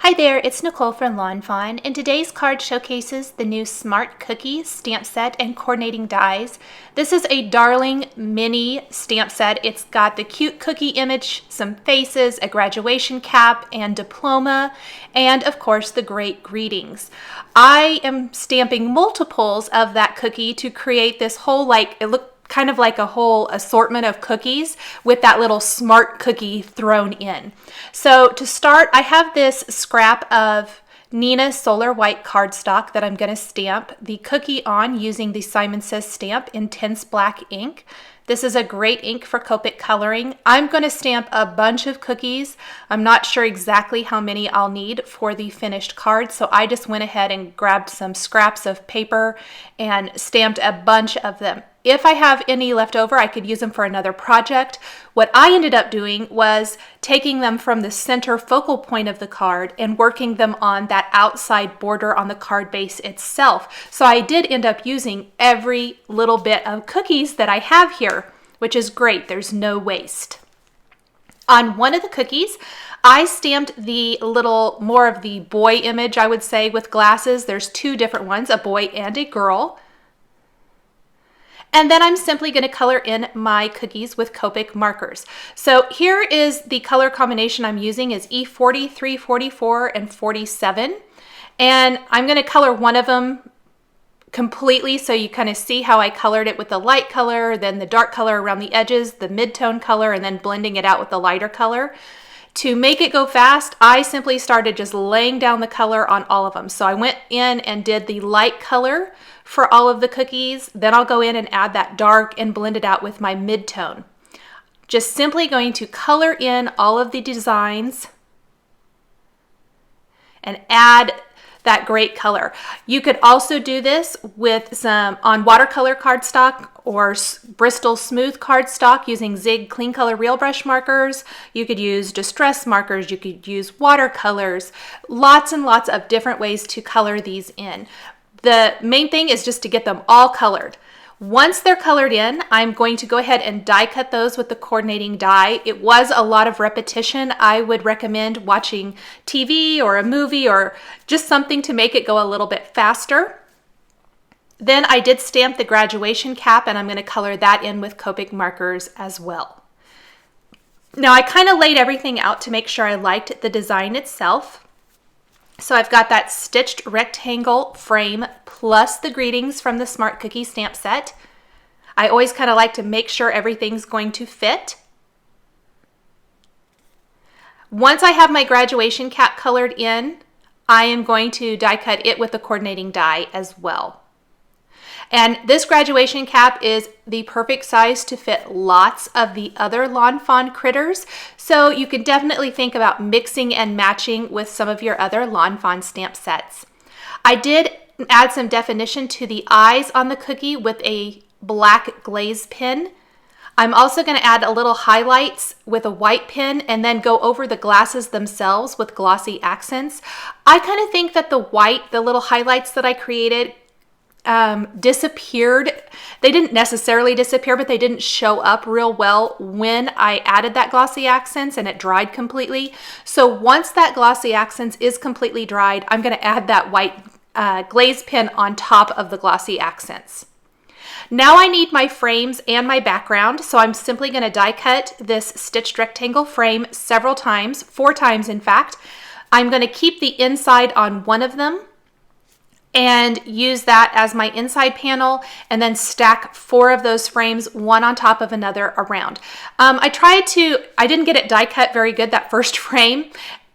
Hi there, it's Nicole from Lawn Fawn, and today's card showcases the new Smart Cookie stamp set and coordinating dies. This is a darling mini stamp set. It's got the cute cookie image, some faces, a graduation cap and diploma, and of course the great greetings. I am stamping multiples of that cookie to create this whole, it looked kind of like a whole assortment of cookies with that little smart cookie thrown in. So to start, I have this scrap of Neenah Solar White cardstock that I'm going to stamp the cookie on using the Simon Says stamp Intense Black ink. This is a great ink for Copic coloring. I'm going to stamp a bunch of cookies. I'm not sure exactly how many I'll need for the finished card, so I just went ahead and grabbed some scraps of paper and stamped a bunch of them. If I have any left over, I could use them for another project. What I ended up doing was taking them from the center focal point of the card and working them on that outside border on the card base itself. So I did end up using every little bit of cookies that I have here, which is great. There's no waste. On one of the cookies, I stamped the little, more of the boy image, I would say, with glasses. There's two different ones, a boy and a girl. And then I'm simply going to color in my cookies with Copic markers. So here is the color combination I'm using is E40, 344, and 47. And I'm going to color one of them completely so you kind of see how I colored it with the light color, then the dark color around the edges, the mid-tone color, and then blending it out with the lighter color. To make it go fast, I simply started just laying down the color on all of them. So I went in and did the light color for all of the cookies. Then I'll go in and add that dark and blend it out with my mid-tone. Just simply going to color in all of the designs and add that great color. You could also do this with some on watercolor cardstock or Bristol smooth cardstock using Zig Clean Color Real Brush markers. You could use distress markers. You could use watercolors. Lots and lots of different ways to color these in. The main thing is just to get them all colored. Once they're colored in, I'm going to go ahead and die cut those with the coordinating die. It was a lot of repetition. I would recommend watching TV or a movie or just something to make it go a little bit faster. Then I did stamp the graduation cap and I'm going to color that in with Copic markers as well. Now I kind of laid everything out to make sure I liked the design itself. So I've got that stitched rectangle frame plus the greetings from the Smart Cookie stamp set. I always kind of like to make sure everything's going to fit. Once I have my graduation cap colored in, I am going to die cut it with the coordinating die as well. And this graduation cap is the perfect size to fit lots of the other Lawn Fawn critters. So you can definitely think about mixing and matching with some of your other Lawn Fawn stamp sets. I did add some definition to the eyes on the cookie with a black glaze pen. I'm also going to add a little highlights with a white pen and then go over the glasses themselves with glossy accents. I kind of think that the little highlights that I created disappeared. They didn't necessarily disappear, but they didn't show up real well when I added that glossy accents and it dried completely. So once that glossy accents is completely dried, I'm going to add that white glaze pen on top of the glossy accents. Now I need my frames and my background, so I'm simply going to die cut this stitched rectangle frame several times, 4 times in fact. I'm going to keep the inside on one of them and use that as my inside panel and then stack 4 of those frames, one on top of another around. I didn't get it die cut very good, that first frame,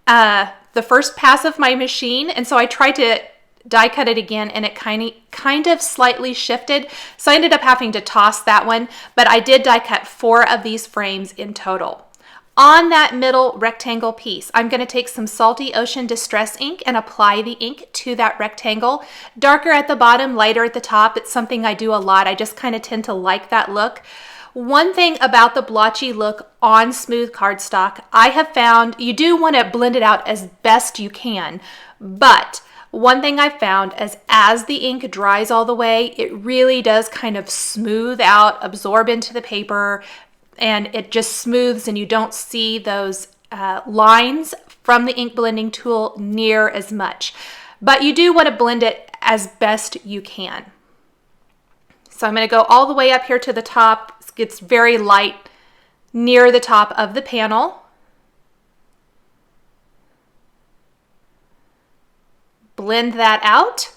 the first pass of my machine, and so I tried to die cut it again and it kind of slightly shifted. So I ended up having to toss that one, but I did die cut 4 of these frames in total. On that middle rectangle piece, I'm going to take some Salty Ocean Distress ink and apply the ink to that rectangle. Darker at the bottom, lighter at the top. It's something I do a lot. I just kind of tend to like that look. One thing about the blotchy look on smooth cardstock, I have found you do want to blend it out as best you can, but one thing I've found is as the ink dries all the way, it really does kind of smooth out, absorb into the paper, and it just smooths and you don't see those lines from the ink blending tool near as much. But you do want to blend it as best you can. So I'm going to go all the way up here to the top. It gets very light near the top of the panel. Blend that out.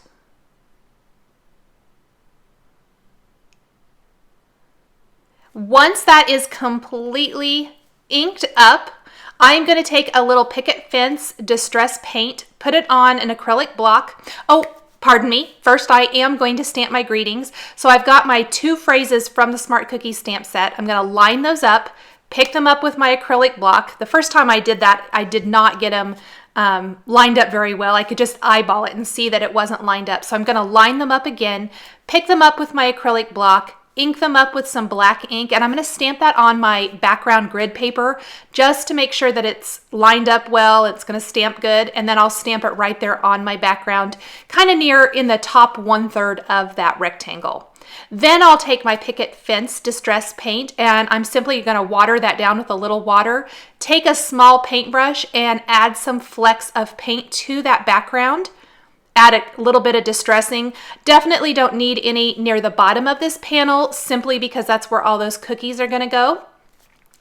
Once that is completely inked up, I'm going to take a little picket fence distress paint, put it on an acrylic block. Oh, pardon me. First, I am going to stamp my greetings. So I've got my 2 phrases from the Smart Cookie stamp set. I'm going to line those up, pick them up with my acrylic block. The first time I did that, I did not get them lined up very well. I could just eyeball it and see that it wasn't lined up. So I'm going to line them up again, pick them up with my acrylic block, ink them up with some black ink, and I'm going to stamp that on my background grid paper just to make sure that it's lined up well, it's going to stamp good, and then I'll stamp it right there on my background, kind of near in the top 1/3 of that rectangle. Then I'll take my picket fence distress paint and I'm simply going to water that down with a little water, take a small paintbrush and add some flecks of paint to that background. Add a little bit of distressing. Definitely don't need any near the bottom of this panel simply because that's where all those cookies are going to go.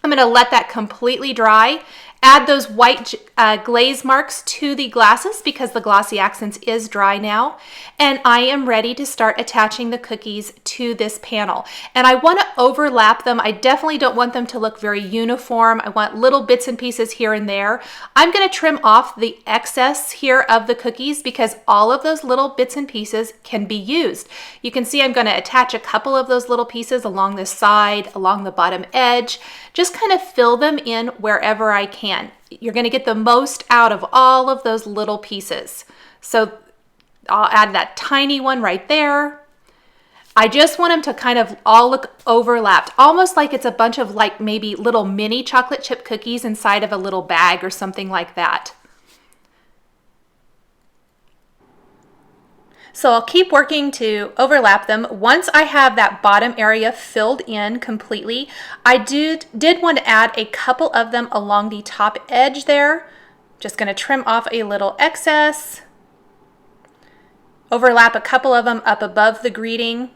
I'm going to let that completely dry. Add those white glaze marks to the glasses because the glossy accents is dry now. And I am ready to start attaching the cookies to this panel. And I want to overlap them. I definitely don't want them to look very uniform. I want little bits and pieces here and there. I'm going to trim off the excess here of the cookies because all of those little bits and pieces can be used. You can see I'm going to attach a couple of those little pieces along the side, along the bottom edge. Just kind of fill them in wherever I can. You're going to get the most out of all of those little pieces. So I'll add that tiny one right there. I just want them to kind of all look overlapped, almost like it's a bunch of like maybe little mini chocolate chip cookies inside of a little bag or something like that. So I'll keep working to overlap them. Once I have that bottom area filled in completely, I did want to add a couple of them along the top edge there. Just going to trim off a little excess. Overlap a couple of them up above the greeting.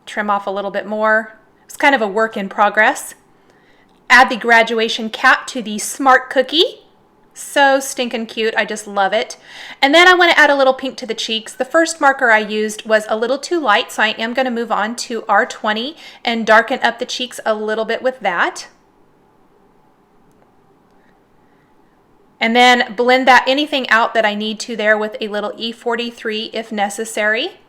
Trim off a little bit more. It's kind of a work in progress. Add the graduation cap to the Smart Cookie. So stinking cute. I just love it. And then I want to add a little pink to the cheeks. The first marker I used was a little too light, so I am going to move on to R20 and darken up the cheeks a little bit with that. And then blend that anything out that I need to there with a little E43 if necessary.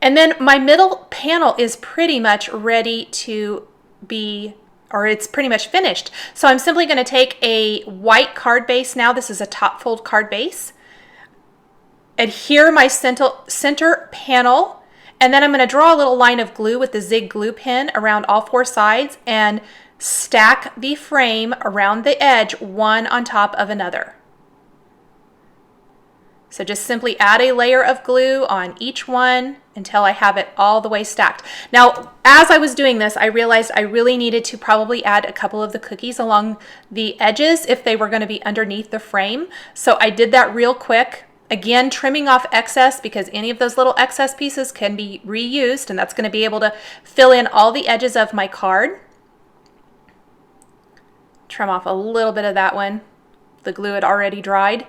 And then my middle panel is pretty much ready to be, or it's pretty much finished. So I'm simply going to take a white card base now. This is a top fold card base. Adhere my center panel, and then I'm going to draw a little line of glue with the Zig glue pen around all 4 sides and stack the frame around the edge one on top of another. So just simply add a layer of glue on each one until I have it all the way stacked. Now, as I was doing this, I realized I really needed to probably add a couple of the cookies along the edges if they were going to be underneath the frame. So I did that real quick. Again, trimming off excess because any of those little excess pieces can be reused, and that's going to be able to fill in all the edges of my card. Trim off a little bit of that one. The glue had already dried.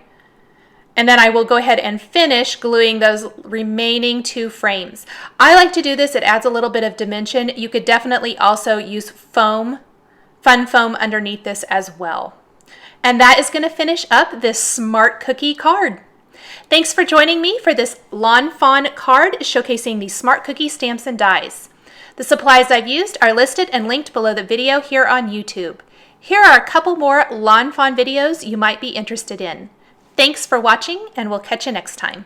And then I will go ahead and finish gluing those remaining 2 frames. I like to do this. It adds a little bit of dimension. You could definitely also use foam, fun foam underneath this as well. And that is going to finish up this Smart Cookie card. Thanks for joining me for this Lawn Fawn card showcasing the Smart Cookie stamps and dies. The supplies I've used are listed and linked below the video here on YouTube. Here are a couple more Lawn Fawn videos you might be interested in. Thanks for watching, and we'll catch you next time.